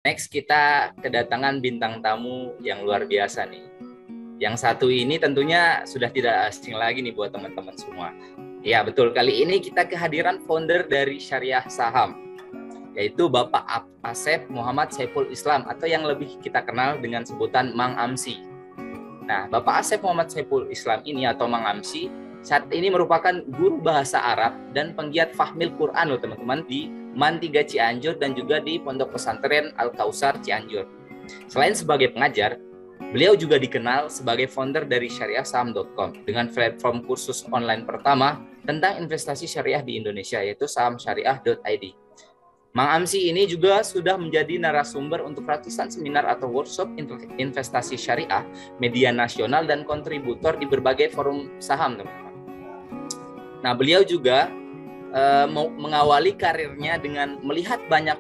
Next kita kedatangan bintang tamu yang luar biasa nih. Yang satu ini tentunya sudah tidak asing lagi nih buat teman-teman semua. Ya betul, kali ini kita kehadiran founder dari Syariah Saham, yaitu Bapak Asep Muhammad Saiful Islam atau yang lebih kita kenal dengan sebutan Mang Amsi. Nah, Bapak Asep Muhammad Saiful Islam ini atau Mang Amsi saat ini merupakan guru bahasa Arab dan penggiat Fahmil Quran loh teman-teman di MAN 3 Cianjur dan juga di Pondok Pesantren Al-Kausar Cianjur. Selain sebagai pengajar, beliau juga dikenal sebagai founder dari syariahsaham.com dengan platform kursus online pertama tentang investasi syariah di Indonesia yaitu sahamsyariah.id. Mang Amsi ini juga sudah menjadi narasumber untuk ratusan seminar atau workshop investasi syariah, media nasional, dan kontributor di berbagai forum saham, teman-teman. Nah, beliau juga mengawali karirnya dengan melihat banyak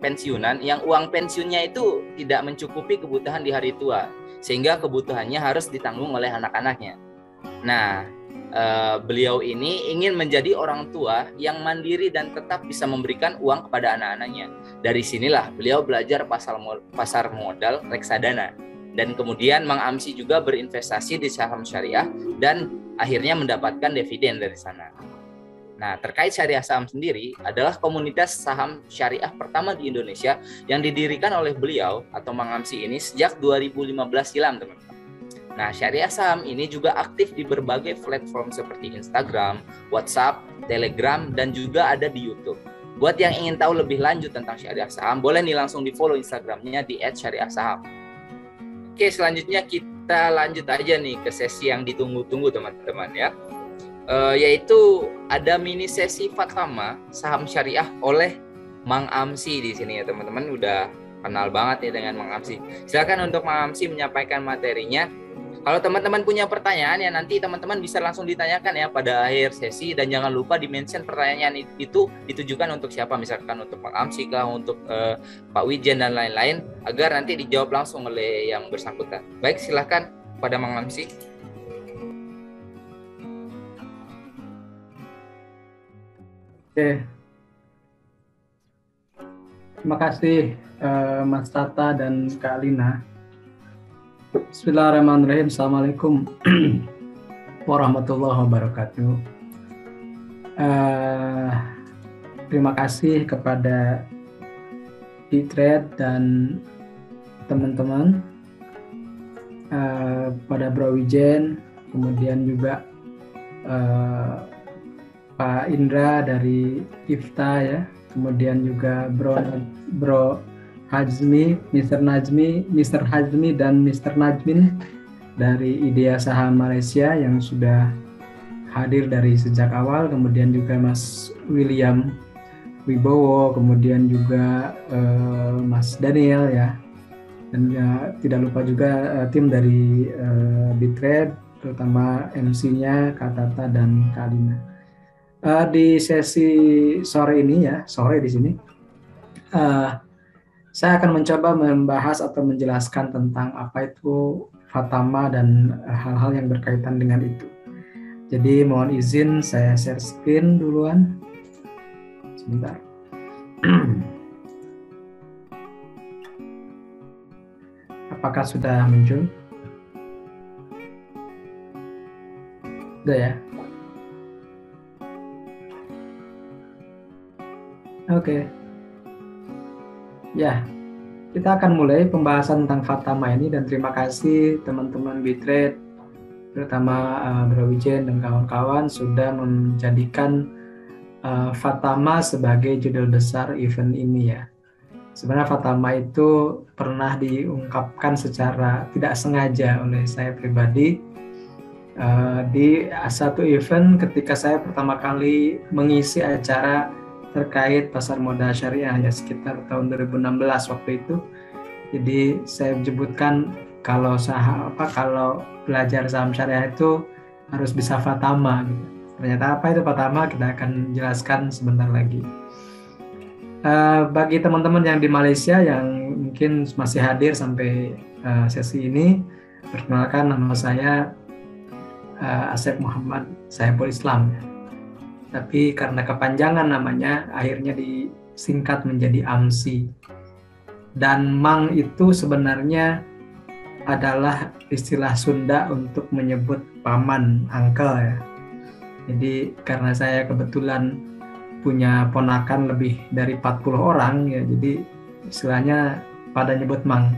pensiunan yang uang pensiunnya itu tidak mencukupi kebutuhan di hari tua, sehingga kebutuhannya harus ditanggung oleh anak-anaknya. Nah, beliau ini ingin menjadi orang tua yang mandiri dan tetap bisa memberikan uang kepada anak-anaknya. Dari sinilah beliau belajar pasar modal reksadana. Dan kemudian Mang Amsi juga berinvestasi di saham syariah dan akhirnya mendapatkan dividen dari sana. Nah, terkait Syariah Saham sendiri adalah komunitas saham syariah pertama di Indonesia yang didirikan oleh beliau atau Mang Amsi ini sejak 2015 silam, teman-teman. Nah, Syariah Saham ini juga aktif di berbagai platform seperti Instagram, WhatsApp, Telegram, dan juga ada di YouTube. Buat yang ingin tahu lebih lanjut tentang Syariah Saham, boleh nih langsung di follow Instagramnya di @syariahsaham. Oke, selanjutnya kita lanjut aja nih ke sesi yang ditunggu-tunggu teman-teman ya. Yaitu ada mini sesi Fatama saham syariah oleh Mang Amsi di sini ya teman-teman, udah kenal banget nih dengan Mang Amsi. Silakan untuk Mang Amsi menyampaikan materinya. Kalau teman-teman punya pertanyaan ya nanti teman-teman bisa langsung ditanyakan ya pada akhir sesi, dan jangan lupa di-mention pertanyaan itu ditujukan untuk siapa, misalkan untuk Mang Amsi kah, untuk Pak Wijen dan lain-lain, agar nanti dijawab langsung oleh yang bersangkutan. Baik, silakan pada Mang Amsi. Oke, terima kasih Mas Tata dan Kak Lina. Bismillahirrahmanirrahim. Assalamualaikum warahmatullahi wabarakatuh. Terima kasih kepada Bitrade dan teman-teman, pada Bro Wijen, kemudian juga Pak Indra dari IFTA ya, kemudian juga Bro Hazmi, Mr. Hazmi dan Mr. Najmin dari Idea Saham Malaysia yang sudah hadir dari sejak awal, kemudian juga Mas William Wibowo, kemudian juga Mas Daniel ya, dan ya, tidak lupa juga tim dari Bitrade, terutama MC-nya Kak Tata dan Kak Lina. Di sesi sore ini ya, sore di sini, saya akan mencoba membahas atau menjelaskan tentang apa itu Fatama dan hal-hal yang berkaitan dengan itu. Jadi mohon izin saya share screen duluan. Sebentar. Apakah sudah muncul? Sudah ya? Oke. Ya, kita akan mulai pembahasan tentang Fatama ini, dan terima kasih teman-teman Bitrade, terutama Bro Wijen dan kawan-kawan sudah menjadikan Fatama sebagai judul besar event ini ya. Sebenarnya Fatama itu pernah diungkapkan secara tidak sengaja oleh saya pribadi di satu event ketika saya pertama kali mengisi acara terkait pasar modal syariah ya, sekitar tahun 2016 waktu itu. Jadi saya menyebutkan kalau belajar saham syariah itu harus bisa Fatama gitu. Ternyata apa itu Fatama, kita akan jelaskan sebentar lagi. Bagi teman-teman yang di Malaysia yang mungkin masih hadir sampai sesi ini, perkenalkan, nama saya Asep Muhammad Saiful Islam. Tapi karena kepanjangan namanya, akhirnya disingkat menjadi Amsi. Dan mang itu sebenarnya adalah istilah Sunda untuk menyebut paman, uncle ya. Jadi karena saya kebetulan punya ponakan lebih dari 40 orang ya, jadi istilahnya pada nyebut mang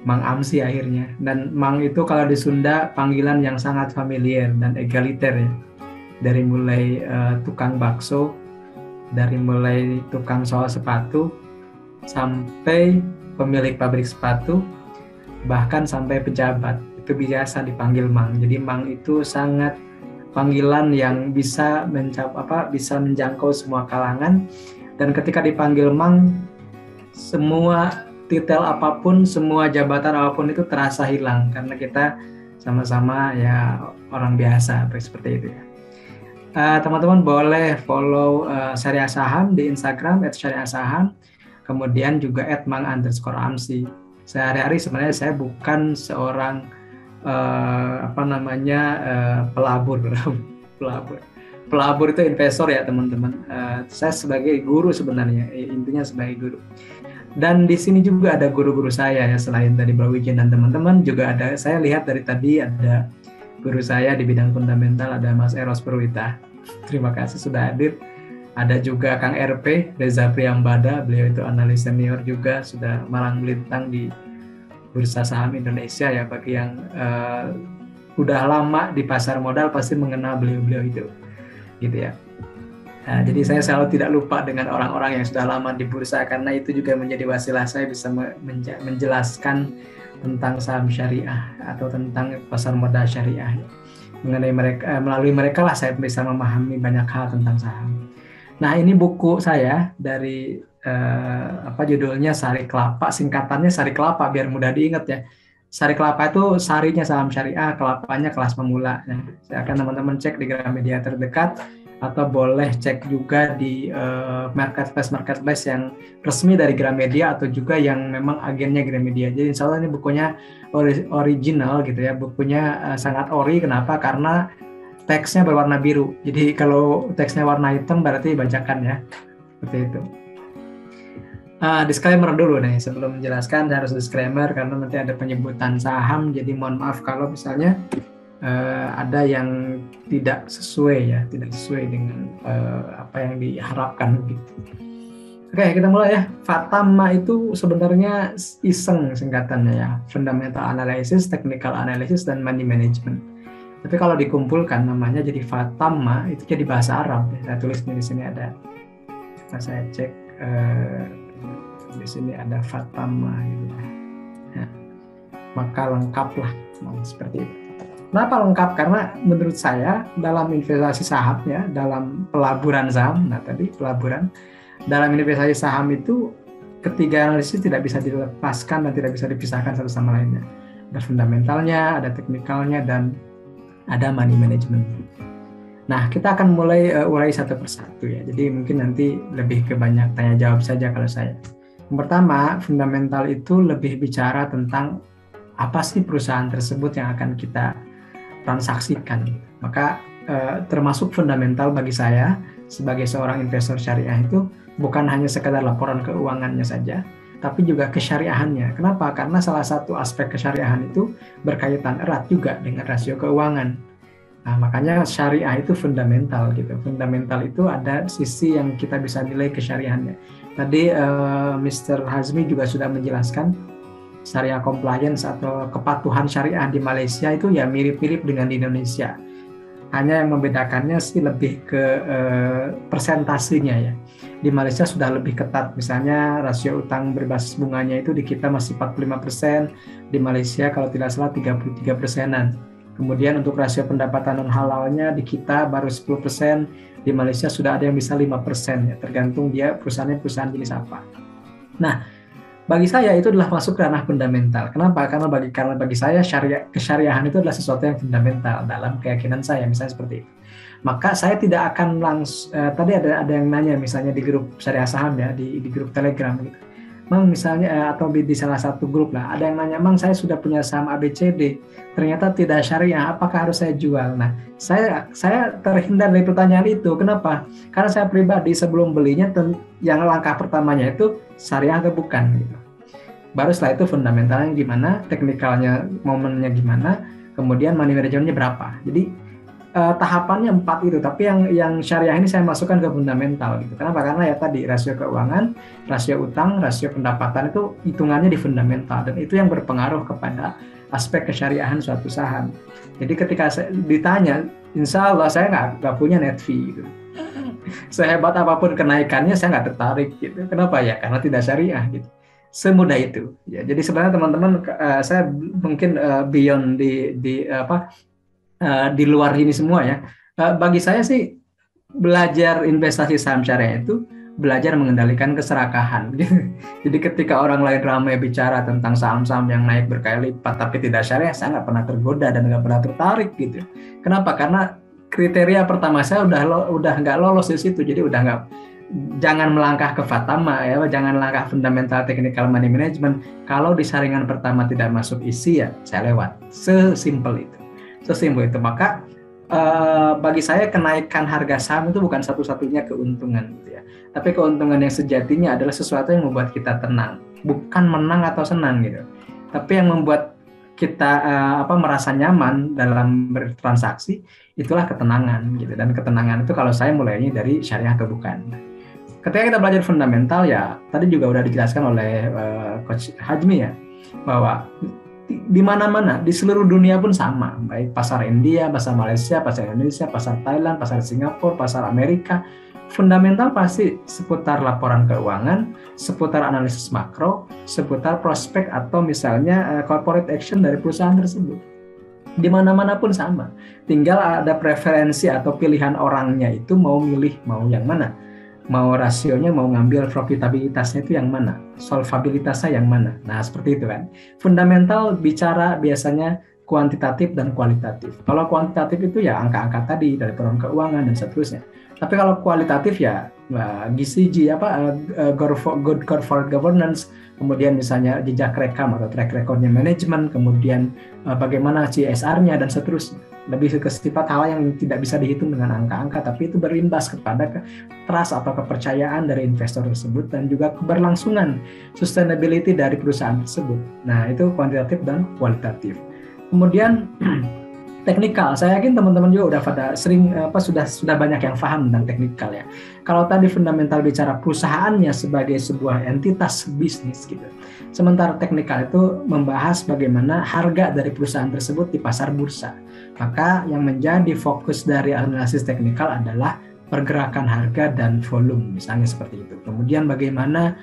Amsi akhirnya. Dan mang itu kalau di Sunda panggilan yang sangat familiar dan egaliter ya. Dari mulai tukang bakso, dari mulai tukang soal sepatu, sampai pemilik pabrik sepatu, bahkan sampai pejabat itu biasa dipanggil mang. Jadi mang itu sangat panggilan yang bisa menjangkau semua kalangan, dan ketika dipanggil mang, semua titel apapun, semua jabatan apapun itu terasa hilang karena kita sama-sama ya orang biasa seperti itu ya. Teman-teman boleh follow Syariah Saham di Instagram @syariahsaham, kemudian juga @mang_amsi. Sehari-hari sebenarnya saya bukan seorang pelabur itu investor ya teman-teman. Saya sebagai guru sebenarnya, intinya sebagai guru. Dan di sini juga ada guru-guru saya ya, selain dari Bro Wijen dan teman-teman juga ada, saya lihat dari tadi ada guru saya di bidang fundamental, ada Mas Eros Purwita. Terima kasih sudah hadir. Ada juga Kang RP, Reza Priyambada, beliau itu analis senior juga, sudah malang melintang di Bursa Saham Indonesia ya. Bagi yang udah lama di pasar modal pasti mengenal beliau-beliau itu, gitu ya. Nah, jadi saya selalu tidak lupa dengan orang-orang yang sudah lama di bursa, karena itu juga menjadi wasilah saya bisa menjelaskan tentang saham syariah atau tentang pasar modal syariah. Mengenai mereka, melalui mereka lah saya bisa memahami banyak hal tentang saham. Nah, ini buku saya dari judulnya Sari Kelapa, singkatannya Sari Kelapa biar mudah diingat ya. Sari Kelapa itu sarinya saham syariah, kelapanya kelas pemula. Nah, saya akan teman-teman cek di Gramedia terdekat, atau boleh cek juga di marketplace yang resmi dari Gramedia atau juga yang memang agennya Gramedia. Jadi insya Allah ini bukunya original gitu ya, bukunya sangat ori. Kenapa? Karena teksnya berwarna biru. Jadi kalau teksnya warna hitam berarti bacakan ya, seperti itu. Disclaimer dulu nih, sebelum menjelaskan harus disclaimer karena nanti ada penyebutan saham. Jadi mohon maaf kalau misalnya ada yang tidak sesuai dengan apa yang diharapkan gitu. Oke, kita mulai ya. FATAMA itu sebenarnya iseng singkatannya ya, Fundamental Analysis, Technical Analysis, dan Money Management. Tapi kalau dikumpulkan namanya jadi FATAMA, itu jadi bahasa Arab. Saya tulis di sini ada. Saya cek di sini ada FATAMA gitu ya. Nah, maka lengkap lah seperti itu. Kenapa lengkap? Karena menurut saya dalam investasi saham ya, dalam pelaburan saham, dalam investasi saham itu ketiga analisis tidak bisa dilepaskan dan tidak bisa dipisahkan satu sama lainnya. Ada fundamentalnya, ada teknikalnya, dan ada money management. Nah, kita akan mulai urai satu persatu ya. Jadi mungkin nanti lebih ke banyak tanya jawab saja kalau saya. Yang pertama, fundamental itu lebih bicara tentang apa sih perusahaan tersebut yang akan kita transaksikan. Maka termasuk fundamental bagi saya sebagai seorang investor syariah itu bukan hanya sekedar laporan keuangannya saja, tapi juga kesyariahannya. Kenapa? Karena salah satu aspek kesyariahan itu berkaitan erat juga dengan rasio keuangan. Nah, makanya syariah itu fundamental gitu. Fundamental itu ada sisi yang kita bisa nilai kesyariahannya. Tadi Mr. Hazmi juga sudah menjelaskan syariah compliance atau kepatuhan syariah di Malaysia itu ya mirip-mirip dengan di Indonesia. Hanya yang membedakannya sih lebih ke persentasenya ya. Di Malaysia sudah lebih ketat, misalnya rasio utang berbasis bunganya itu di kita masih 45%, di Malaysia kalau tidak salah 33%-an. Kemudian untuk rasio pendapatan non halalnya di kita baru 10%, di Malaysia sudah ada yang bisa 5% ya, tergantung dia perusahaannya perusahaan jenis apa. Nah, bagi saya itu adalah masuk ke ranah fundamental. Kenapa? Karena bagi saya kesyariahan itu adalah sesuatu yang fundamental dalam keyakinan saya, misalnya seperti itu. Maka saya tidak akan langsung tadi ada yang nanya misalnya di grup syariah saham ya, di grup Telegram gitu. Mang misalnya atau di salah satu grup lah, ada yang nanya, "Mang, saya sudah punya saham ABCD, ternyata tidak syariah, apakah harus saya jual?" Nah, saya terhindar dari pertanyaan itu. Kenapa? Karena saya pribadi sebelum belinya yang langkah pertamanya itu syariah atau bukan gitu. Baru setelah itu fundamentalnya gimana, teknikalnya, momennya gimana, kemudian money managementnya berapa. Jadi tahapannya 4 itu, tapi yang syariah ini saya masukkan ke fundamental gitu. Kenapa? Karena ya tadi rasio keuangan, rasio utang, rasio pendapatan itu hitungannya di fundamental, dan itu yang berpengaruh kepada aspek kesyariahan suatu saham. Jadi ketika saya ditanya, insya Allah saya nggak punya net fee gitu. Sehebat apapun kenaikannya saya nggak tertarik gitu. Kenapa ya? Karena tidak syariah gitu. Semudah itu. Ya, jadi sebenarnya teman-teman, saya mungkin beyond di luar ini semua ya. Bagi saya sih belajar investasi saham syariah itu belajar mengendalikan keserakahan. Jadi ketika orang lain ramai bicara tentang saham-saham yang naik berkali lipat tapi tidak syariah, saya nggak pernah tergoda dan nggak pernah tertarik gitu. Kenapa? Karena kriteria pertama saya udah nggak lolos di situ. Jadi udah nggak, jangan melangkah ke Fatama ya, jangan langkah fundamental technical money management. Kalau di saringan pertama tidak masuk isi ya saya lewat. Sesimpel itu. Maka bagi saya kenaikan harga saham itu bukan satu-satunya keuntungan gitu ya. Tapi keuntungan yang sejatinya adalah sesuatu yang membuat kita tenang, bukan menang atau senang gitu. Tapi yang membuat kita merasa nyaman dalam bertransaksi, itulah ketenangan gitu. Dan ketenangan itu kalau saya mulainya dari syariah atau bukan. Ketika kita belajar fundamental ya, tadi juga udah dijelaskan oleh Coach Hajmi ya, bahwa di mana-mana, di seluruh dunia pun sama, baik pasar India, pasar Malaysia, pasar Indonesia, pasar Thailand, pasar Singapura, pasar Amerika, fundamental pasti seputar laporan keuangan, seputar analisis makro, seputar prospek atau misalnya corporate action dari perusahaan tersebut. Di mana-mana pun sama, tinggal ada preferensi atau pilihan orangnya itu mau milih mau yang mana. Mau rasionya, mau ngambil profitabilitasnya itu yang mana, solvabilitasnya yang mana. Nah seperti itu kan. Fundamental bicara biasanya kuantitatif dan kualitatif. Kalau kuantitatif itu ya angka-angka tadi dari laporan keuangan dan seterusnya. Tapi kalau kualitatif ya GCG good corporate governance, kemudian misalnya jejak rekam atau track recordnya manajemen, kemudian bagaimana CSR-nya dan seterusnya. Lebih ke sifat hal yang tidak bisa dihitung dengan angka-angka, tapi itu berimbas kepada trust atau kepercayaan dari investor tersebut dan juga keberlangsungan sustainability dari perusahaan tersebut. Nah itu kuantitatif dan kualitatif. Kemudian teknikal, saya yakin teman-teman juga udah pada sering sudah banyak yang paham tentang teknikal ya. Kalau tadi fundamental bicara perusahaannya sebagai sebuah entitas bisnis gitu. Sementara teknikal itu membahas bagaimana harga dari perusahaan tersebut di pasar bursa. Maka yang menjadi fokus dari analisis teknikal adalah pergerakan harga dan volume, misalnya seperti itu. Kemudian bagaimana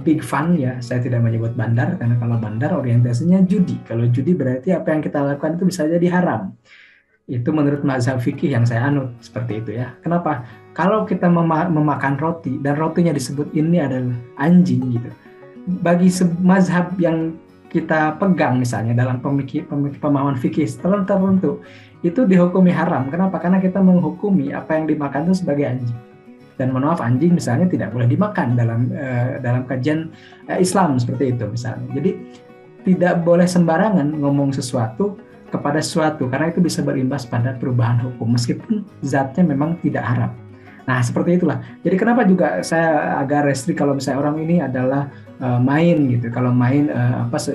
big fund ya, saya tidak menyebut bandar karena kalau bandar orientasinya judi. Kalau judi berarti apa yang kita lakukan itu bisa jadi haram. Itu menurut mazhab fikih yang saya anut seperti itu ya. Kenapa? Kalau kita memakan roti dan rotinya disebut ini adalah anjing gitu. Bagi mazhab yang kita pegang misalnya dalam pemahaman fikih tertentu itu dihukumi haram. Kenapa? Karena kita menghukumi apa yang dimakan itu sebagai anjing. Dan mohon maaf, anjing misalnya tidak boleh dimakan dalam kajian Islam seperti itu misalnya. Jadi tidak boleh sembarangan ngomong sesuatu kepada sesuatu karena itu bisa berimbas pada perubahan hukum meskipun zatnya memang tidak haram. Nah seperti itulah. Jadi kenapa juga saya agak restrik kalau misalnya orang ini adalah main gitu. Kalau main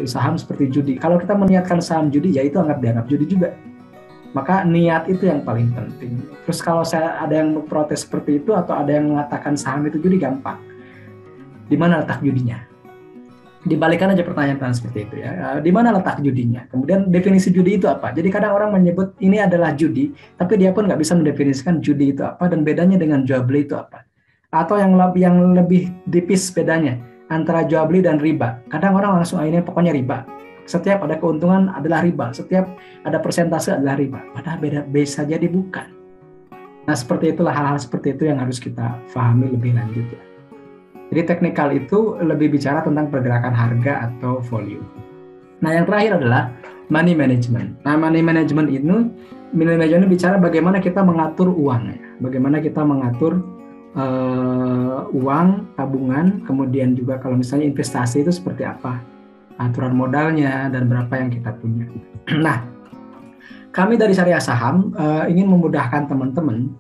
saham seperti judi. Kalau kita meniatkan saham judi ya itu dianggap judi juga. Maka niat itu yang paling penting. Terus kalau saya ada yang protes seperti itu atau ada yang mengatakan saham itu judi, gampang. Di mana letak judinya? Dibalikan aja pertanyaan seperti itu ya. Di mana letak judinya? Kemudian definisi judi itu apa? Jadi kadang orang menyebut ini adalah judi, tapi dia pun nggak bisa mendefinisikan judi itu apa dan bedanya dengan jual beli itu apa. Atau yang lebih tipis bedanya antara jual beli dan riba. Kadang orang langsung ini pokoknya riba. Setiap ada keuntungan adalah riba, setiap ada persentase adalah riba. Padahal bisa jadi bukan. Nah seperti itulah, hal-hal seperti itu yang harus kita pahami lebih lanjut ya. Jadi teknikal itu lebih bicara tentang pergerakan harga atau volume. Nah yang terakhir adalah money management. Nah money management ini bicara bagaimana kita mengatur uang ya. Bagaimana kita mengatur uang, tabungan, kemudian juga kalau misalnya investasi itu seperti apa. Aturan modalnya dan berapa yang kita punya. Nah, kami dari Syariah Saham ingin memudahkan teman-teman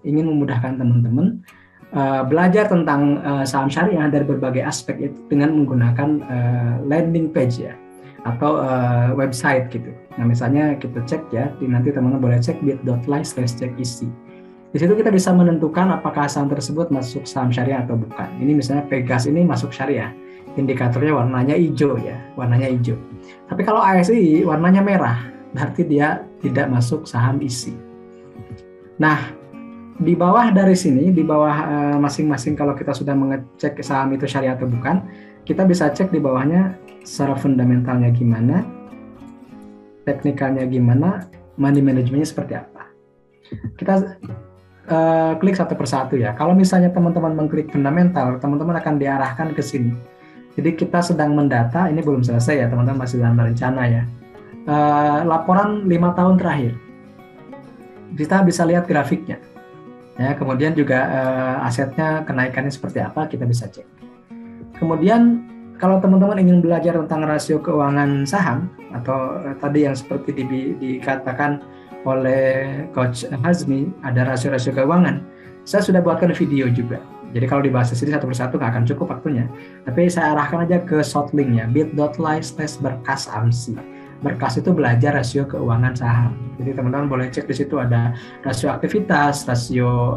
belajar tentang saham syariah dari berbagai aspek itu dengan menggunakan landing page ya, atau website gitu. Nah misalnya kita cek ya, nanti teman-teman boleh cek bit.ly/checkisi. Di situ kita bisa menentukan apakah saham tersebut masuk saham syariah atau bukan. Ini misalnya Pegas ini masuk syariah, indikatornya warnanya hijau ya, warnanya hijau. Tapi kalau ASI warnanya merah, berarti dia tidak masuk saham isi. Nah, di bawah dari sini, di bawah masing-masing kalau kita sudah mengecek saham itu syariah atau bukan, kita bisa cek di bawahnya secara fundamentalnya gimana, teknikalnya gimana, money manajemennya seperti apa. Kita klik satu persatu ya. Kalau misalnya teman-teman mengklik fundamental, teman-teman akan diarahkan ke sini. Jadi kita sedang mendata, ini belum selesai ya teman-teman, masih dalam rencana ya. Laporan 5 tahun terakhir. Kita bisa lihat grafiknya. Ya, kemudian juga asetnya kenaikannya seperti apa kita bisa cek. Kemudian kalau teman-teman ingin belajar tentang rasio keuangan saham atau tadi yang seperti dikatakan oleh Coach Hazmi, ada rasio-rasio keuangan. Saya sudah buatkan video juga. Jadi kalau dibahas di sini satu persatu nggak akan cukup waktunya. Tapi saya arahkan aja ke short linknya, bit.ly/berkas-amsi. Berkas itu belajar rasio keuangan saham. Jadi teman-teman boleh cek di situ ada rasio aktivitas, rasio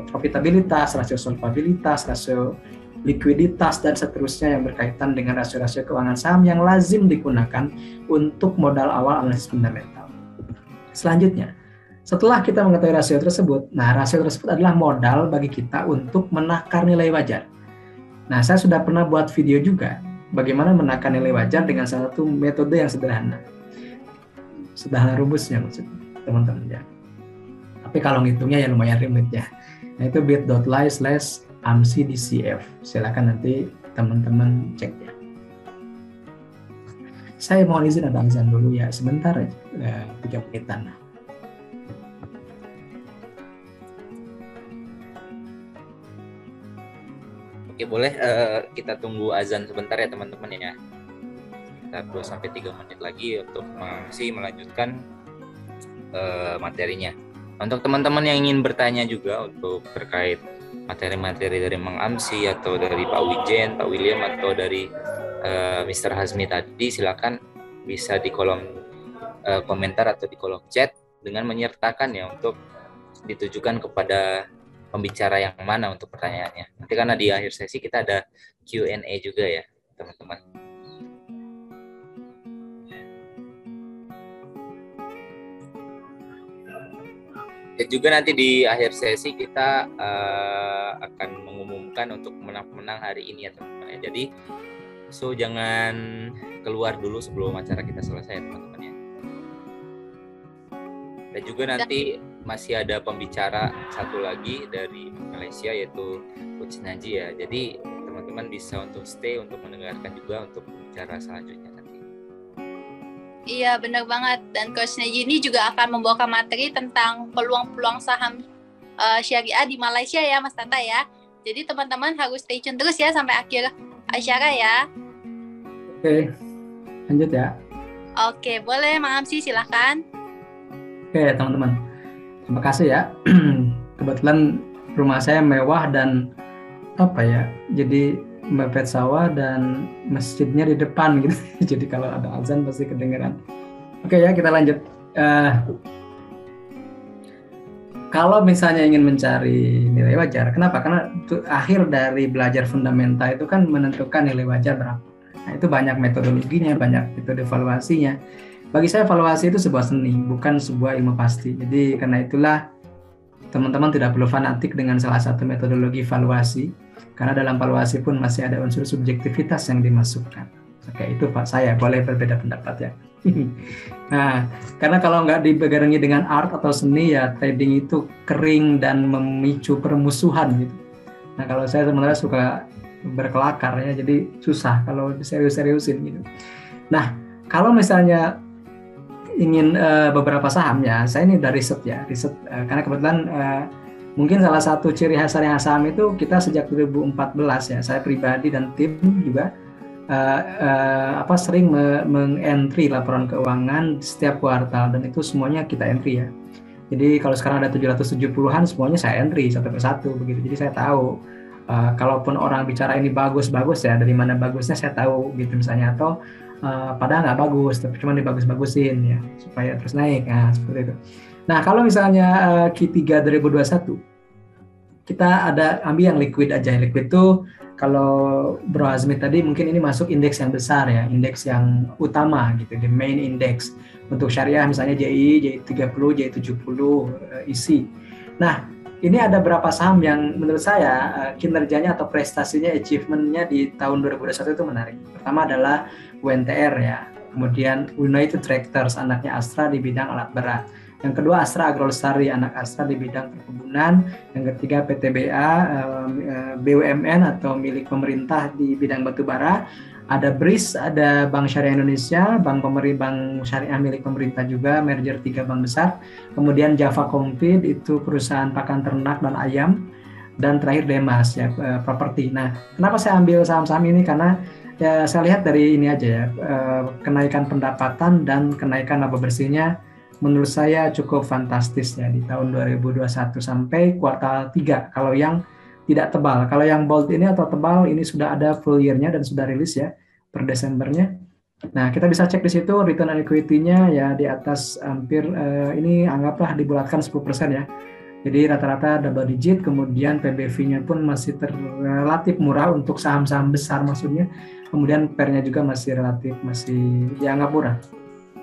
profitabilitas, rasio solvabilitas, rasio likuiditas, dan seterusnya yang berkaitan dengan rasio-rasio keuangan saham yang lazim digunakan untuk modal awal analisis fundamental. Selanjutnya, setelah kita mengetahui rasio tersebut, nah rasio tersebut adalah modal bagi kita untuk menakar nilai wajar. Nah, saya sudah pernah buat video juga bagaimana menakar nilai wajar dengan salah satu metode yang sederhana. Sederhana rumusnya maksudnya, teman-teman ya. Tapi kalau ngitungnya ya lumayan rumit ya. Nah, itu bit.ly/amsi-dcf. Silakan nanti teman-teman cek ya. Saya mohon izin ada azan dulu ya, sebentar aja, 3 menitan. Oke, boleh kita tunggu azan sebentar ya teman-teman ya. Kita 2-3 menit lagi untuk masih melanjutkan materinya. Untuk teman-teman yang ingin bertanya juga untuk terkait materi-materi dari Mang Amsi atau dari Pak Wijen, Pak William atau dari Mr. Hazmi tadi, silakan bisa di kolom komentar atau di kolom chat dengan menyertakan ya untuk ditujukan kepada pembicara yang mana untuk pertanyaannya. Nanti karena di akhir sesi kita ada Q&A juga ya teman-teman. Dan juga nanti di akhir sesi kita akan mengumumkan untuk menang-menang hari ini ya teman-teman. Jadi jangan keluar dulu sebelum acara kita selesai teman-teman ya. Dan juga nanti masih ada pembicara satu lagi dari Malaysia yaitu Coach Naji ya. Jadi teman-teman bisa untuk stay untuk mendengarkan juga untuk pembicara selanjutnya nanti. Iya benar banget, dan Coach Naji ini juga akan membawakan materi tentang peluang-peluang saham syariah di Malaysia ya Mas Tata ya. Jadi teman-teman harus stay tune terus ya sampai akhir acara ya. Oke, lanjut ya. Oke, boleh Mang Amsi silahkan. Oke teman-teman, terima kasih ya. Kebetulan rumah saya mewah dan apa ya, jadi mepet sawah dan masjidnya di depan gitu. Jadi kalau ada azan pasti kedengeran. Oke ya, kita lanjut. Kalau misalnya ingin mencari nilai wajar, kenapa? Karena akhir dari belajar fundamental itu kan menentukan nilai wajar berapa. Nah, itu banyak metodologinya, banyak metode evaluasinya. Bagi saya evaluasi itu sebuah seni, bukan sebuah ilmu pasti. Jadi karena itulah teman-teman tidak perlu fanatik dengan salah satu metodologi evaluasi, karena dalam evaluasi pun masih ada unsur subjektivitas yang dimasukkan. Oke, itu Pak, saya boleh berbeda pendapat ya. Nah, karena kalau nggak dibarengi dengan art atau seni ya trading itu kering dan memicu permusuhan gitu. Nah, kalau saya sebenarnya suka berkelakar ya, jadi susah kalau serius-seriusin gitu. Nah, kalau misalnya ingin beberapa saham ya, saya ini udah riset karena kebetulan mungkin salah satu ciri khas syariah saham itu kita sejak 2014 ya, saya pribadi dan tim juga sering meng-entry laporan keuangan setiap kuartal dan itu semuanya kita entry ya. Jadi kalau sekarang ada 770-an semuanya saya entry satu persatu begitu. Jadi saya tahu kalaupun orang bicara ini bagus-bagus ya, dari mana bagusnya saya tahu gitu misalnya, atau padahal nggak bagus tapi cuma dibagus-bagusin ya supaya terus naik. Nah, seperti itu. Nah, kalau misalnya Q3 2021 kita ada ambil yang liquid aja. Liquid itu kalau Bro Azmi tadi mungkin ini masuk indeks yang besar ya, indeks yang utama gitu, the main index. Untuk syariah misalnya JI, JI30, JI70, ISI. Nah, ini ada berapa saham yang menurut saya kinerjanya atau prestasinya, achievement-nya di tahun 2021 itu menarik. Pertama adalah UNTR ya, kemudian United Tractors, anaknya Astra di bidang alat berat. Yang kedua Astra Agrolestari, anak Astra di bidang perkebunan. Yang ketiga PTBA, BUMN atau milik pemerintah di bidang batubara. Ada BRIS, ada Bank Syariah Indonesia, Bank Syariah milik pemerintah juga, merger 3 bank besar. Kemudian Java Compete itu perusahaan pakan ternak dan ayam. Dan terakhir Demas ya, properti. Nah, kenapa saya ambil saham-saham ini? Karena ya saya lihat dari ini aja ya, kenaikan pendapatan dan kenaikan laba bersihnya menurut saya cukup fantastis ya di tahun 2021 sampai kuartal 3 kalau yang tidak tebal. Kalau yang bold ini atau tebal ini sudah ada full year-nya dan sudah rilis ya per Desembernya. Nah, kita bisa cek di situ return on equity-nya ya di atas hampir ini anggaplah dibulatkan 10% ya. Jadi rata-rata double digit, kemudian PBV-nya pun masih relatif murah untuk saham-saham besar maksudnya. Kemudian PER-nya juga masih relatif masih dianggap murah.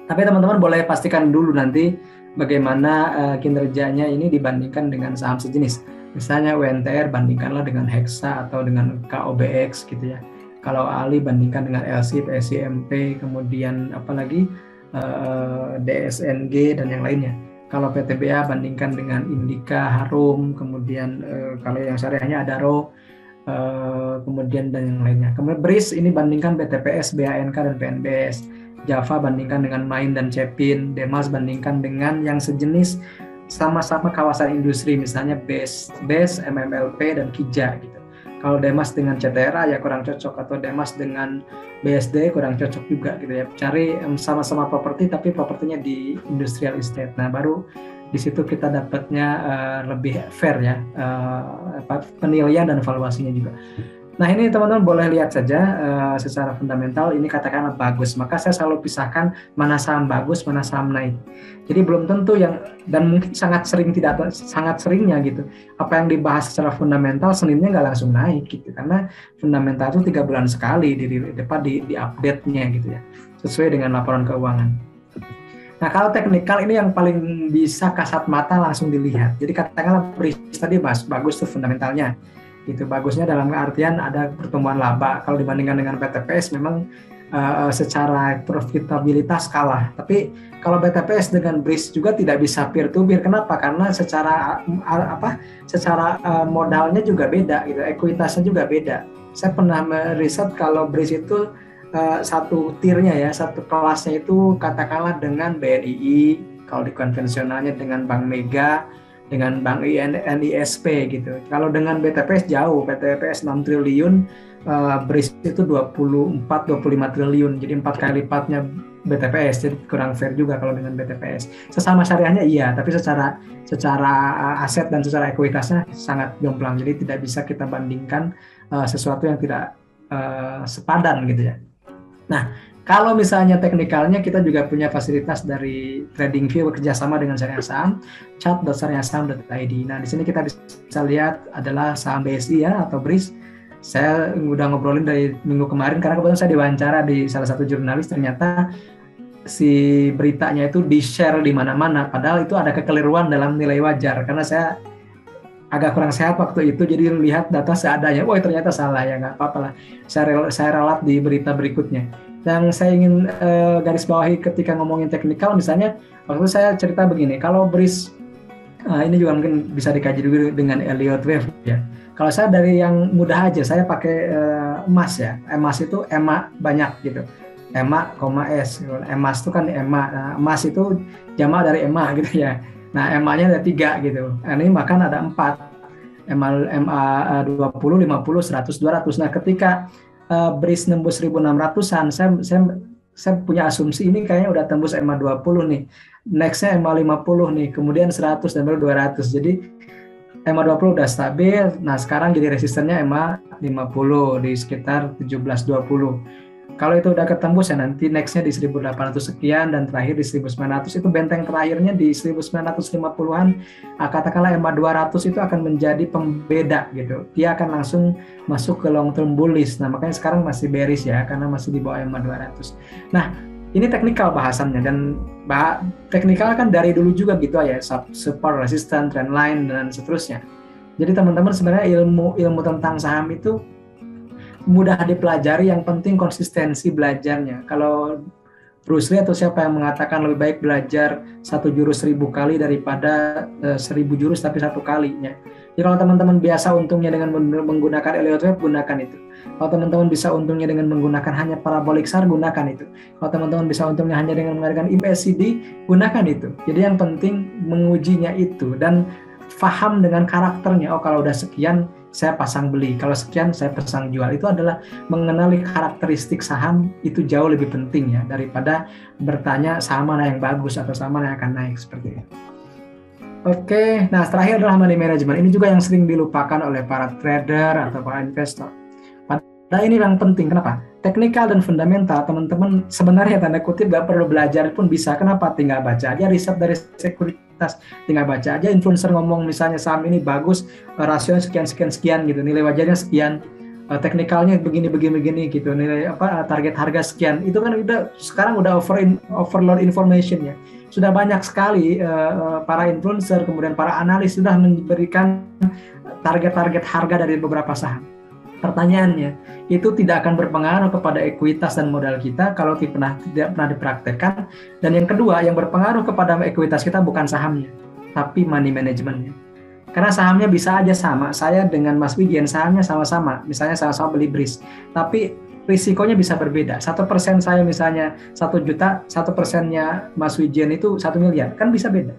Tapi teman-teman boleh pastikan dulu nanti bagaimana kinerjanya ini dibandingkan dengan saham sejenis. Misalnya UNTR bandingkanlah dengan Hexa atau dengan KOBX gitu ya. Kalau Ali bandingkan dengan LSIP, SIMP, kemudian apalagi DSNG dan yang lainnya. Kalau PTBA bandingkan dengan Indika, Harum, kemudian kalau yang syariahnya Adaro, kemudian dan yang lainnya. Kemudian BRIS ini bandingkan BTPS, BANK dan PNBS. Java bandingkan dengan Main dan Cepin. Demas bandingkan dengan yang sejenis sama-sama kawasan industri, misalnya BES, MMLP dan Kija gitu. Kalau Demas dengan CTRA ya kurang cocok, atau Demas dengan BSD kurang cocok juga gitu ya. Cari sama-sama properti tapi propertinya di industrial estate. Nah, baru di situ kita dapatnya lebih fair ya penilaian dan valuasinya juga. Nah, ini teman-teman boleh lihat saja secara fundamental ini katakanlah bagus, maka saya selalu pisahkan mana saham bagus, mana saham naik. Jadi belum tentu yang, dan mungkin sangat seringnya gitu, apa yang dibahas secara fundamental Seninnya nggak langsung naik gitu, karena fundamental itu 3 bulan sekali di update-nya gitu ya, sesuai dengan laporan keuangan. Nah, kalau teknikal ini yang paling bisa kasat mata langsung dilihat. Jadi katakanlah BRIS tadi bagus tuh fundamentalnya. Gitu, bagusnya dalam artian ada pertumbuhan laba. Kalau dibandingkan dengan BTPS memang secara profitabilitas kalah. Tapi kalau BTPS dengan BRIS juga tidak bisa peer to peer. Kenapa? Karena secara modalnya juga beda gitu, ekuitasnya juga beda. Saya pernah meriset kalau BRIS itu satu tiernya ya, satu kelasnya itu katakanlah dengan BNI, kalau di konvensionalnya dengan Bank Mega, dengan Bank NISP gitu. Kalau dengan BTPS jauh, BTPS 6 triliun, BRIS itu 24-25 triliun, jadi 4 kali lipatnya BTPS, jadi kurang fair juga kalau dengan BTPS. Sesama syariahnya iya, tapi secara aset dan secara ekuitasnya sangat jomplang, jadi tidak bisa kita bandingkan sesuatu yang tidak sepadan gitu ya. Nah, kalau misalnya teknikalnya kita juga punya fasilitas dari TradingView bekerjasama dengan Syariah Saham, chat.syariahsaham.id. Nah, di sini kita bisa lihat adalah saham BSI ya atau BRIS. Saya udah ngobrolin dari minggu kemarin karena kebetulan saya diwawancara di salah satu jurnalis, ternyata si beritanya itu di-share di mana-mana, padahal itu ada kekeliruan dalam nilai wajar karena saya agak kurang sehat waktu itu, jadi lihat data seadanya. Wah, ternyata salah ya, nggak apa-apa lah. Saya ralat di berita berikutnya. Yang saya ingin garis bawahi ketika ngomongin teknikal, misalnya waktu saya cerita begini, kalau BRIS ini juga mungkin bisa dikaji dulu dengan Elliott Wave ya. Kalau saya dari yang mudah aja, saya pakai emas ya. Emas itu EMA banyak gitu. EMA, S. Emas itu kan EMA. Nah, emas itu jamak dari EMA gitu ya. Nah, EMA-nya ada 3 gitu. Ini makan ada 4. EMA 20, 50, 100, 200. Nah, ketika BRIS nembus 1.600-an, saya punya asumsi ini kayaknya udah tembus EMA 20 nih. Next-nya EMA 50 nih, kemudian 100 dan baru 200. Jadi EMA 20 udah stabil. Nah, sekarang jadi resistennya EMA 50 di sekitar 1720. Kalau itu udah ketembus ya nanti next-nya di 1800 sekian dan terakhir di 1900. Itu benteng terakhirnya di 1950-an. Katakanlah EMA 200 itu akan menjadi pembeda gitu. Dia akan langsung masuk ke long term bullish. Nah, makanya sekarang masih bearish ya karena masih di bawah EMA 200. Nah, ini teknikal bahasannya dan teknikal kan dari dulu juga gitu ya, support, resistance, trend line dan seterusnya. Jadi teman-teman sebenarnya ilmu tentang saham itu mudah dipelajari, yang penting konsistensi belajarnya. Kalau Bruce Lee atau siapa yang mengatakan lebih baik belajar 1 jurus 1000 kali daripada 1000 jurus tapi 1 kalinya. Jadi kalau teman-teman biasa untungnya dengan menggunakan Elliott Wave, gunakan itu. Kalau teman-teman bisa untungnya dengan menggunakan hanya parabolic SAR, gunakan itu. Kalau teman-teman bisa untungnya hanya dengan menggunakan MACD, gunakan itu. Jadi yang penting mengujinya itu dan paham dengan karakternya. Oh, kalau udah sekian saya pasang beli, kalau sekian saya pasang jual. Itu adalah mengenali karakteristik saham, itu jauh lebih penting ya daripada bertanya saham mana yang bagus atau saham mana yang akan naik seperti itu. Oke, nah terakhir adalah money management. Ini juga yang sering dilupakan oleh para trader atau para investor. Padahal ini yang penting. Kenapa? Teknikal dan fundamental, teman-teman sebenarnya tanda kutip gak perlu belajar pun bisa. Kenapa? Tinggal baca aja riset dari sekuritas, tinggal baca aja influencer ngomong misalnya saham ini bagus, rasionya sekian gitu, nilai wajarnya sekian, teknikalnya begini gitu, nilai target harga sekian. Itu kan sekarang udah overload information ya. Sudah banyak sekali para influencer, kemudian para analis sudah memberikan target-target harga dari beberapa saham. Pertanyaannya, itu tidak akan berpengaruh kepada ekuitas dan modal kita kalau tidak pernah dipraktekkan. Dan yang kedua, yang berpengaruh kepada ekuitas kita bukan sahamnya, tapi money managementnya. Karena sahamnya bisa aja sama, saya dengan Mas Wijen sahamnya sama-sama, misalnya sama-sama beli BRIS, tapi risikonya bisa berbeda. 1% saya misalnya 1 juta, 1%-nya Mas Wijen itu 1 miliar, kan bisa beda.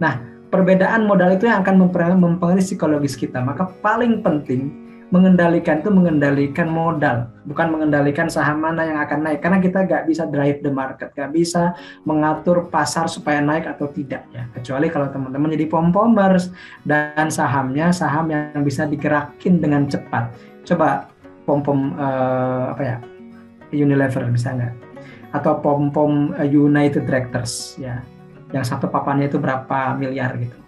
Nah, perbedaan modal itu yang akan mempengaruhi psikologis kita. Maka paling penting mengendalikan modal, bukan mengendalikan saham mana yang akan naik. Karena kita nggak bisa drive the market, nggak bisa mengatur pasar supaya naik atau tidak ya. Kecuali kalau teman-teman jadi pom-pomers dan sahamnya saham yang bisa digerakin dengan cepat. Coba pom-pom Unilever misalnya, atau pom-pom United Tractors ya, yang satu papannya itu berapa miliar gitu.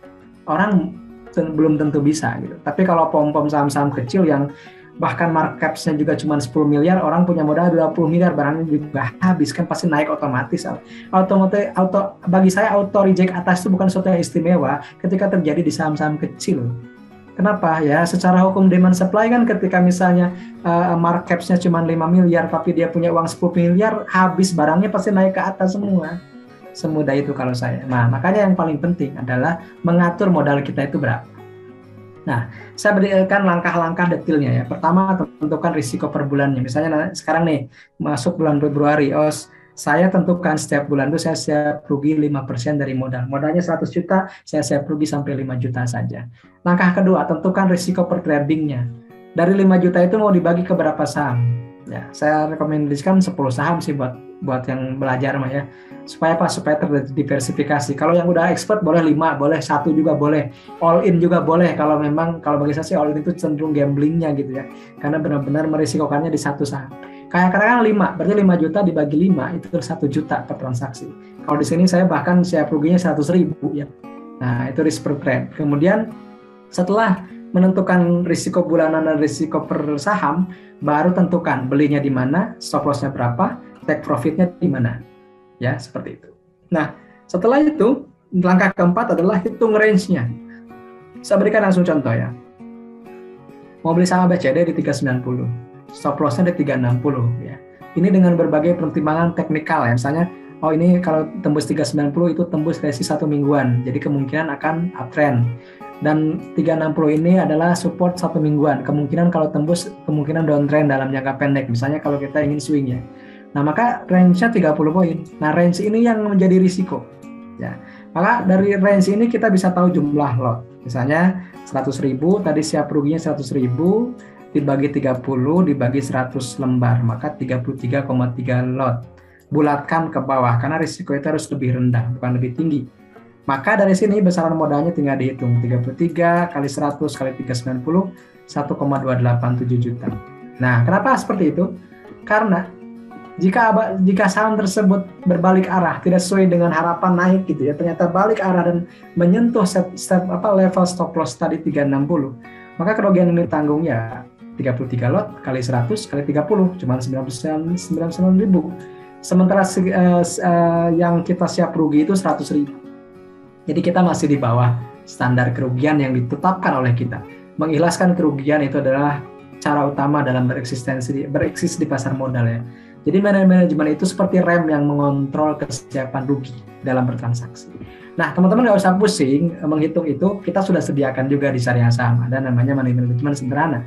Orang belum tentu bisa gitu. Tapi kalau pom-pom saham-saham kecil yang bahkan market cap-nya juga cuma 10 miliar, orang punya modal 20 miliar, barangnya juga habis, kan pasti naik otomatis. Bagi saya auto reject atas itu bukan sesuatu yang istimewa ketika terjadi di saham-saham kecil. Kenapa ya? Secara hukum demand supply kan ketika misalnya market cap-nya cuma 5 miliar tapi dia punya uang 10 miliar, habis barangnya pasti naik ke atas semua. Semudah itu kalau saya. Nah, makanya yang paling penting adalah mengatur modal kita itu berapa. Nah, saya berikan langkah-langkah detailnya ya. Pertama, tentukan risiko per bulannya. Misalnya sekarang nih, masuk bulan Februari, saya tentukan setiap bulan itu saya siap rugi 5% dari modal. Modalnya 100 juta, saya siap rugi sampai 5 juta saja. Langkah kedua, tentukan risiko per tradingnya. Dari 5 juta itu mau dibagi ke berapa saham? Ya, saya rekomendasikan 10 saham sih buat yang belajar mah ya. Supaya terdiversifikasi. Kalau yang udah expert boleh 5, boleh 1 juga boleh. All in juga boleh kalau bagi saya sih all in itu cenderung gamblingnya gitu ya. Karena benar-benar merisikokannya di satu saham. Kayak kadang-kadang 5, berarti 5 juta dibagi 5 itu 1 juta per transaksi. Kalau di sini saya bahkan siap ruginya 100.000 ya. Nah, itu risk per trade. Kemudian setelah menentukan risiko bulanan dan risiko per saham, baru tentukan belinya di mana, stop loss-nya berapa, take profit-nya di mana. Ya, seperti itu. Nah, setelah itu, langkah keempat adalah hitung range-nya. Saya berikan langsung contoh ya. Mau beli saham BCD di 390, stop loss-nya di 360 ya. Ini dengan berbagai pertimbangan teknikal ya. Misalnya, ini kalau tembus 390 itu tembus resi 1 mingguan. Jadi kemungkinan akan uptrend. Dan 360 ini adalah support 1 mingguan. Kemungkinan kalau tembus, kemungkinan downtrend dalam jangka pendek. Misalnya kalau kita ingin swing ya. Nah, maka range-nya 30 poin. Nah, range ini yang menjadi risiko. Ya. Maka dari range ini kita bisa tahu jumlah lot. Misalnya 100.000, tadi siap ruginya 100.000, dibagi 30, dibagi 100 lembar. Maka 33,3 lot. bulatkan ke bawah karena risiko itu harus lebih rendah, bukan lebih tinggi. Maka dari sini besaran modalnya tinggal dihitung 33 kali 100 kali 390 1,287 juta. Nah, kenapa seperti itu? Karena jika saham tersebut berbalik arah, tidak sesuai dengan harapan naik gitu ya, ternyata balik arah dan menyentuh level stop loss tadi 360, maka kerugian yang ditanggung ya 33 lot kali 100 kali 30 cuma 99 ribu. Sementara yang kita siap rugi itu 100 ribu. Jadi kita masih di bawah standar kerugian yang ditetapkan oleh kita. Mengikhlaskan kerugian itu adalah cara utama dalam bereksis di pasar modal ya. Jadi manajemen itu seperti rem yang mengontrol kesiapan rugi dalam bertransaksi. Nah, teman-teman nggak usah pusing menghitung itu, kita sudah sediakan juga di syariah saham. Ada namanya manajemen sederhana.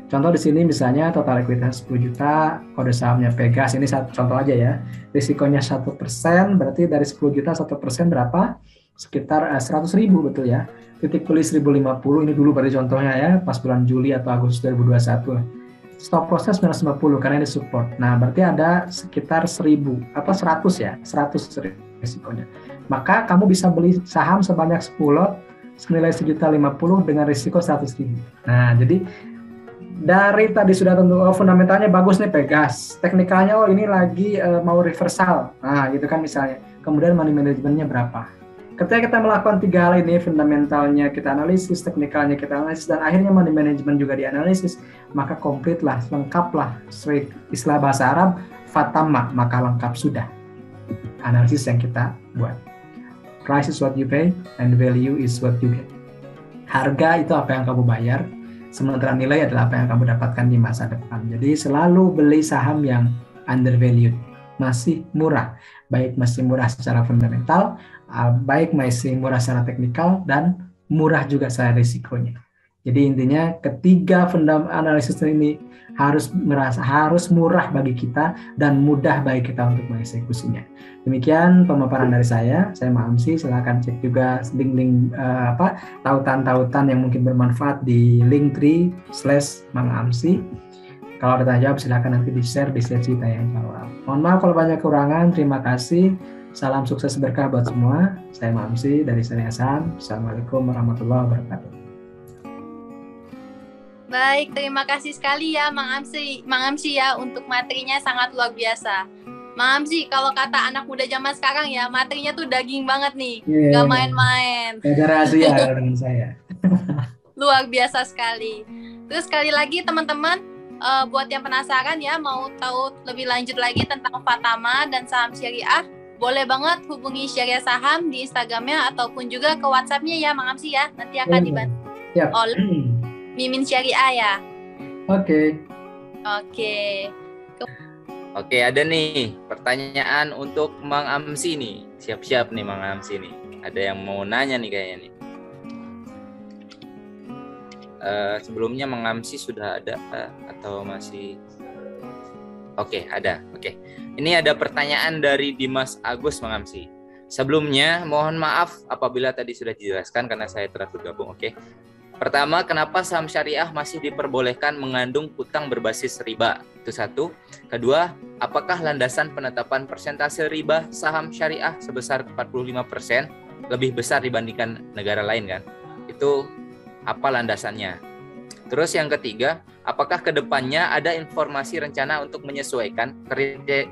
Contoh di sini misalnya total likuiditas 10 juta, kode sahamnya Pegas, ini satu contoh aja ya. Risikonya 1%, berarti dari 10 juta 1% berapa? Sekitar 100 ribu, betul ya. Titik tulis 1050, ini dulu berarti contohnya ya, pas bulan Juli atau Agustus 2021. Stop loss-nya 950 karena ini support. Nah, berarti ada sekitar 100 ya, 100 risikonya. Maka kamu bisa beli saham sebanyak 10 lot senilai 1.050 dengan risiko 100.000. Nah, jadi dari tadi sudah tentu fundamentalnya bagus nih Pegas. Teknikalnya ini lagi mau reversal. Nah, gitu kan misalnya. Kemudian money manajemennya berapa? Ketika kita melakukan 3 hal ini, fundamentalnya kita analisis, teknikalnya kita analisis, dan akhirnya money management juga dianalisis, maka komplitlah, lengkaplah, istilah bahasa Arab, fatamma, maka lengkap sudah analisis yang kita buat. Price is what you pay, and value is what you get. Harga itu apa yang kamu bayar, sementara nilai adalah apa yang kamu dapatkan di masa depan. Jadi selalu beli saham yang undervalued, masih murah, baik masih murah secara fundamental, baik masih murah secara teknikal, dan murah juga secara risikonya. Jadi intinya ketiga analisis ini harus murah bagi kita dan mudah bagi kita untuk mengeksekusinya. Demikian pemaparan dari saya Ma'amsi. Silakan cek juga link-link tautan-tautan yang mungkin bermanfaat di linktree/Ma'amsi. Kalau ada tanya jawab silakan nanti di-share di sesi tanya jawab. Mohon maaf kalau banyak kekurangan. Terima kasih. Salam sukses berkah buat semua. Saya Ma'amsi dari Syariah Saham. Assalamualaikum warahmatullahi wabarakatuh. Baik, terima kasih sekali ya Mang Amsi ya untuk materinya sangat luar biasa. Mang Amsi, kalau kata anak muda zaman sekarang ya, materinya tuh daging banget nih, nggak main-main. Ada rahasia dengan saya. Luar biasa sekali. Terus sekali lagi teman-teman, buat yang penasaran ya, mau tahu lebih lanjut lagi tentang Fatama dan saham syariah, boleh banget hubungi Syariah Saham di Instagramnya ataupun juga ke WhatsAppnya ya Mang Amsi ya. Nanti akan dibantu oleh Mimin Syariah ya. Oke, ada nih pertanyaan untuk Mang Amsi nih. Siap-siap nih Mang Amsi nih. Ada yang mau nanya nih kayaknya nih. Sebelumnya Mang Amsi sudah ada atau masih? Oke, ada. Oke. Ini ada pertanyaan dari Dimas Agus Mang Amsi. Sebelumnya mohon maaf apabila tadi sudah dijelaskan karena saya telah bergabung. Oke. Pertama, kenapa saham syariah masih diperbolehkan mengandung hutang berbasis riba? Itu satu. Kedua, apakah landasan penetapan persentase riba saham syariah sebesar 45% lebih besar dibandingkan negara lain kan? Itu apa landasannya? Terus yang ketiga, apakah kedepannya ada informasi rencana untuk menyesuaikan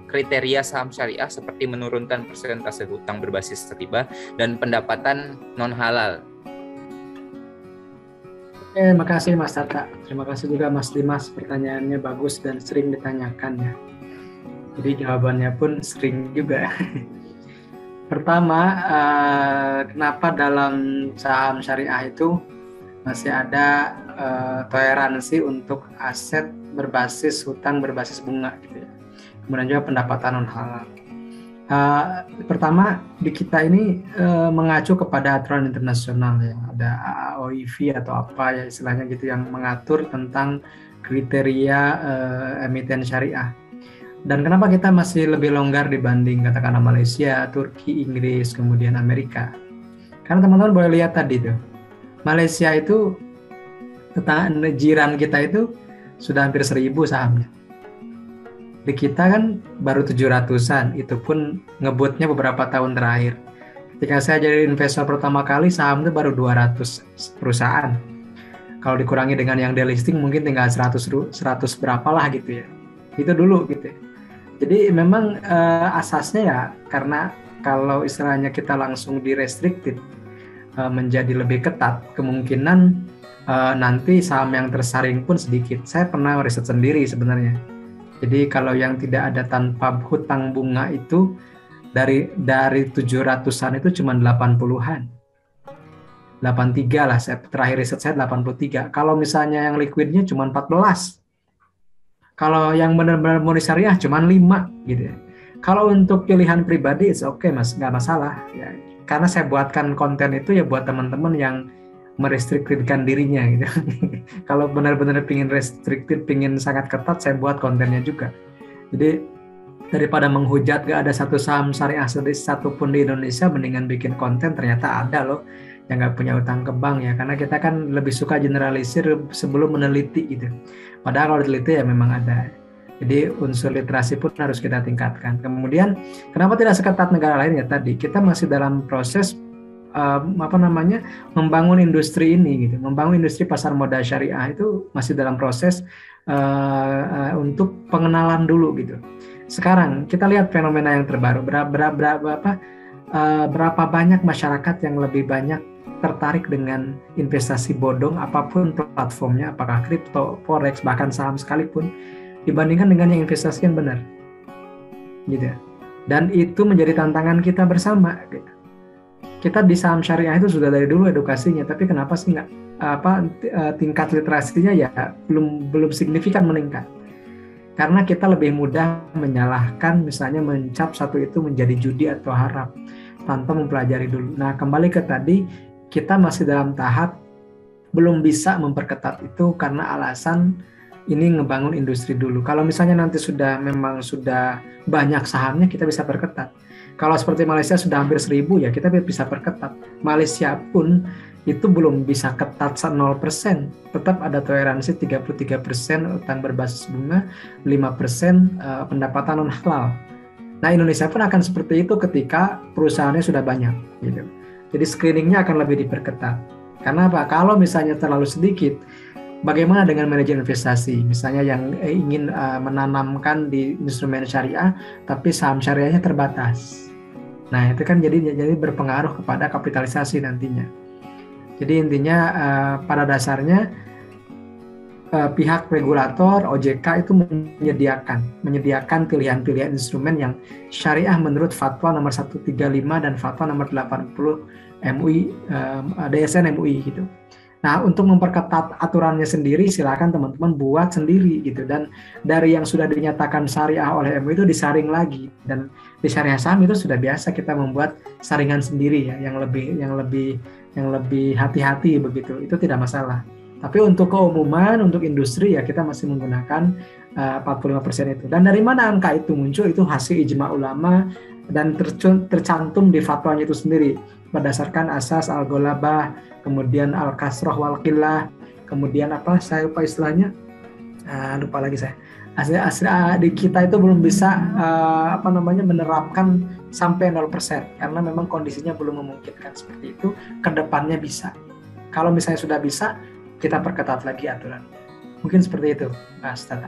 kriteria saham syariah seperti menurunkan persentase hutang berbasis riba dan pendapatan non-halal? Terima kasih Mas Tata. Terima kasih juga Mas Dimas. Pertanyaannya bagus dan sering ditanyakan ya. Jadi jawabannya pun sering juga. Pertama, kenapa dalam saham syariah itu masih ada toleransi untuk aset berbasis hutang berbasis bunga gitu ya. Kemudian juga pendapatan non halal. Pertama di kita ini mengacu kepada aturan internasional ya, ada AOIV atau apa ya istilahnya gitu yang mengatur tentang kriteria emiten syariah. Dan kenapa kita masih lebih longgar dibanding katakanlah Malaysia, Turki, Inggris, kemudian Amerika? Karena teman-teman boleh lihat tadi tuh, Malaysia itu tetangga jiran kita itu sudah hampir 1.000 sahamnya. Di kita kan baru 700-an, itu pun ngebutnya beberapa tahun terakhir. Ketika saya jadi investor pertama kali, saham itu baru 200 perusahaan. Kalau dikurangi dengan yang delisting mungkin tinggal 100 berapa lah gitu ya. Itu dulu gitu ya. Jadi memang asasnya ya karena kalau istilahnya kita langsung di-restricted menjadi lebih ketat, kemungkinan nanti saham yang tersaring pun sedikit. Saya pernah riset sendiri sebenarnya. Jadi kalau yang tidak ada tanpa hutang bunga itu dari 700-an itu cuma 80-an. 83 lah, saya terakhir riset saya 83. Kalau misalnya yang liquidnya cuma 14. Kalau yang benar-benar murni syariah cuma 5 gitu ya. Kalau untuk pilihan pribadi it's okay Mas, nggak masalah ya. Karena saya buatkan konten itu ya buat teman-teman yang merestriksikan dirinya gitu. Kalau benar-benar pingin restricted, pingin sangat ketat, saya buat kontennya juga. Jadi daripada menghujat gak ada satu saham syariah satupun di Indonesia, mendingan bikin konten ternyata ada loh yang gak punya utang ke bank ya. Karena kita kan lebih suka generalisir sebelum meneliti gitu. Padahal kalau diteliti ya memang ada. Jadi unsur literasi pun harus kita tingkatkan. Kemudian kenapa tidak seketat negara lain ya tadi? Kita masih dalam proses membangun industri ini gitu, membangun industri pasar modal syariah itu masih dalam proses untuk pengenalan dulu gitu. Sekarang kita lihat fenomena yang terbaru, berapa banyak masyarakat yang lebih banyak tertarik dengan investasi bodong apapun platformnya, apakah kripto, forex, bahkan saham sekalipun, dibandingkan dengan yang investasi yang benar, gitu. Dan itu menjadi tantangan kita bersama. Gitu. Kita di saham syariah itu sudah dari dulu edukasinya, tapi kenapa sih tingkat literasinya ya belum signifikan meningkat? Karena kita lebih mudah menyalahkan, misalnya mencap satu itu menjadi judi atau haram tanpa mempelajari dulu. Nah, kembali ke tadi, kita masih dalam tahap belum bisa memperketat itu karena alasan ini ngebangun industri dulu. Kalau misalnya nanti sudah banyak sahamnya, kita bisa perketat. Kalau seperti Malaysia sudah hampir 1.000 ya kita bisa perketat. Malaysia pun itu belum bisa ketat 0%. Tetap ada toleransi 33% utang berbasis bunga, 5% pendapatan non halal. Nah, Indonesia pun akan seperti itu ketika perusahaannya sudah banyak gitu. Jadi screeningnya akan lebih diperketat. Karena apa? Kalau misalnya terlalu sedikit, bagaimana dengan manajer investasi? Misalnya yang ingin menanamkan di instrumen syariah, tapi saham syariahnya terbatas. Nah, itu kan jadi berpengaruh kepada kapitalisasi nantinya. Jadi intinya pada dasarnya pihak regulator OJK itu menyediakan pilihan-pilihan instrumen yang syariah menurut fatwa nomor 135 dan fatwa nomor 80 MUI DSN MUI gitu. Nah, untuk memperketat aturannya sendiri, silakan teman-teman buat sendiri gitu. Dan dari yang sudah dinyatakan syariah oleh MUI itu disaring lagi. Dan di syariah saham itu sudah biasa kita membuat saringan sendiri ya, yang lebih hati-hati begitu. Itu tidak masalah. Tapi untuk keumuman, untuk industri ya kita masih menggunakan 45% itu. Dan dari mana angka itu muncul? Itu hasil ijma ulama dan tercantum di fatwanya itu sendiri berdasarkan asas al-ghalabah, kemudian al-kasroh wal qillah, kemudian saya lupa istilahnya, lupa lagi saya. Asli di kita itu belum bisa menerapkan sampai 0% karena memang kondisinya belum memungkinkan seperti itu. Kedepannya bisa. Kalau misalnya sudah bisa, kita perketat lagi aturan. Mungkin seperti itu, Mas Tata.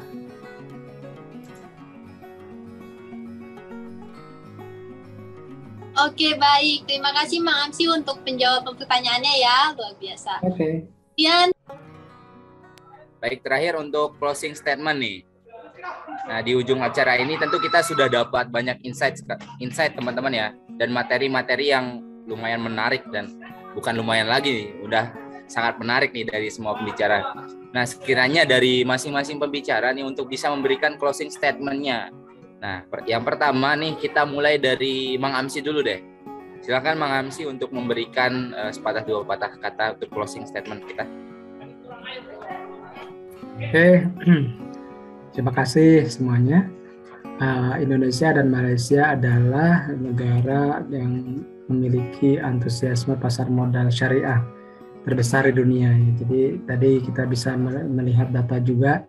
Oke, baik. Terima kasih Mang Amsi untuk penjawaban pertanyaannya ya, luar biasa. Oke. Kemudian, baik, terakhir untuk closing statement nih. Nah, di ujung acara ini tentu kita sudah dapat banyak insight teman-teman ya, dan materi-materi yang lumayan menarik dan bukan lumayan lagi nih, udah sangat menarik nih dari semua pembicara. Nah, sekiranya dari masing-masing pembicara nih untuk bisa memberikan closing statement-nya. Nah, yang pertama nih kita mulai dari Mang Amsi dulu deh. Silakan Mang Amsi untuk memberikan sepatah dua patah kata untuk closing statement kita. Oke, terima kasih semuanya. Indonesia dan Malaysia adalah negara yang memiliki antusiasme pasar modal syariah terbesar di dunia. Jadi tadi kita bisa melihat data juga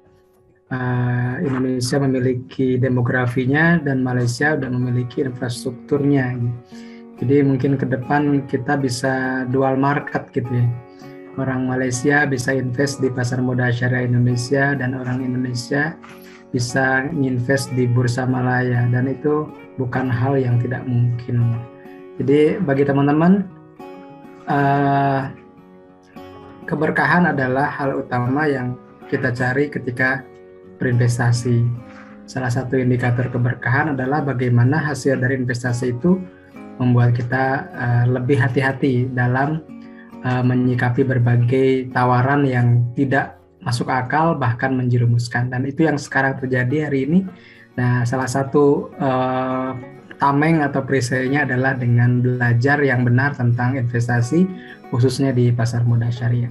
Indonesia memiliki demografinya dan Malaysia sudah memiliki infrastrukturnya. Jadi mungkin ke depan kita bisa dual market gitu ya. Orang Malaysia bisa invest di pasar modal syariah Indonesia dan orang Indonesia bisa invest di Bursa Malaya, dan itu bukan hal yang tidak mungkin. Jadi bagi teman-teman, keberkahan adalah hal utama yang kita cari ketika berinvestasi. Salah satu indikator keberkahan adalah bagaimana hasil dari investasi itu membuat kita lebih hati-hati dalam menyikapi berbagai tawaran yang tidak masuk akal bahkan menjerumuskan, dan itu yang sekarang terjadi hari ini. Nah, salah satu tameng atau perisainya adalah dengan belajar yang benar tentang investasi khususnya di pasar modal syariah.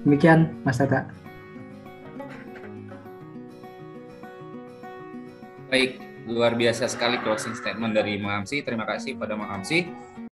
Demikian Mas Tata. Baik, luar biasa sekali closing statement dari Mang Amsi. Terima kasih pada Mang Amsi.